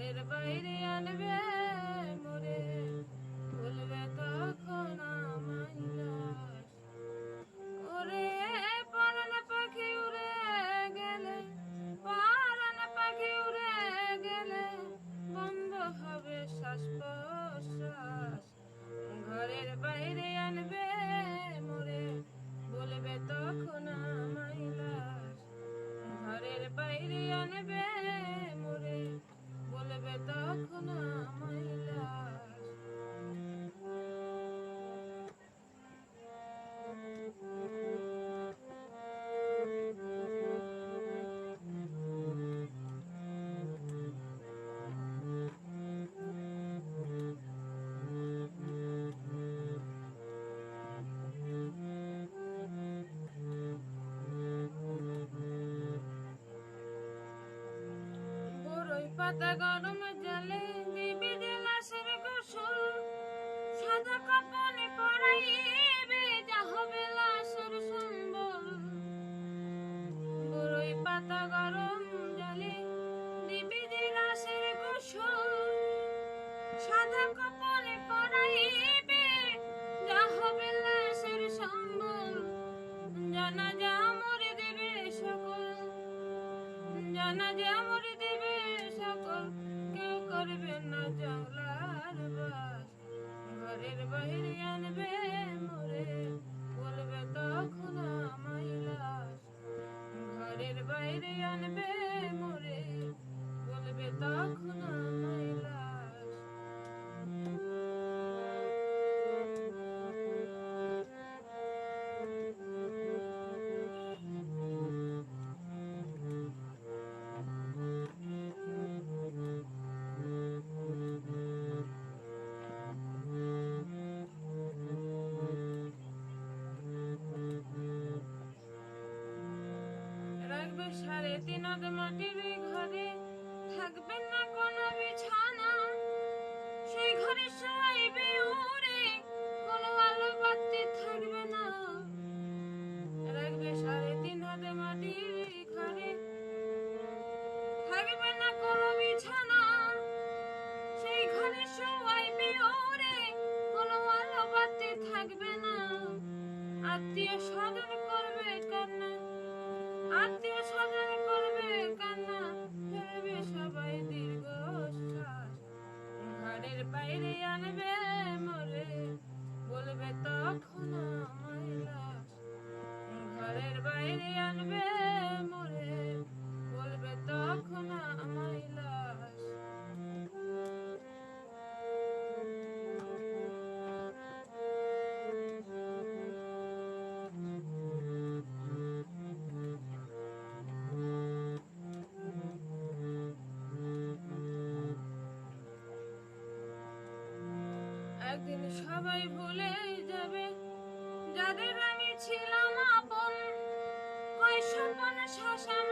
ঘরের বাইরে আনবে মোরে, বলবে তখন আমায় লাশ। ওরে পরাণ পাখি উড়ে গেলে, পরাণ পাখি উড়ে গেলে বন্ধ হবে শ্বাস প্রশ্বাস। ঘরের বাইরে আনবে মোরে, বলবে তখন আমায় লাশ। ঘরের বাইরে আনবে মোরে, বলবে তখন আমায় লাশ। বড়ই পাতা গরম জলে দিবি যে লাশের গোসল, সাদা কাপড়ে পরাইবে যা হবে লাশের সম্বল। বড়ই পাতা গরম জলে দিবি যে লাশের গোসল, সাদা কাপড়ে পরাইবে যা হবে লাশের সম্বল। জানাজা মরে দেবে সকল, জানাজা মরে দেবে সকল, কেউ করবে না জংলার বাস। ঘরের বাইরে আনবে মোরে, বলবে তখন আমায় লাশ। ঘরের বাইরে আনবে মোরে, বলবে তখন আমায় লাশ। রাখবে 3.5 হাত মাটির ঘরে, থাকবে না কোনো বিছানা। সেই ঘরে শোয়াইবে ওরে, কোনো আলো বাতি থাকবে না। রাখবে 3.5 হাত মাটির ঘরে, থাকবে না কোনো বিছানা। সেই ঘরে শোয়াইবে ওরে, কোনো আলো বাতি থাকবে না। আত্মীয় স্বজন করবে কান্না, আত্মীয় স্বজন করবে কান্না, ফেলবে সবাই দীর্ঘশ্বাস। ঘরের বাইরে আনবে মোরে, বলবে তখন আমায় লাশ। ঘরের বাইরে আনবে মোরে, বলবে তখন আমায় লাশ। একদিন সবাই ভুলে যাবে যাদের আমি ছিলাম আপন, কয় স্বপন শ্মশান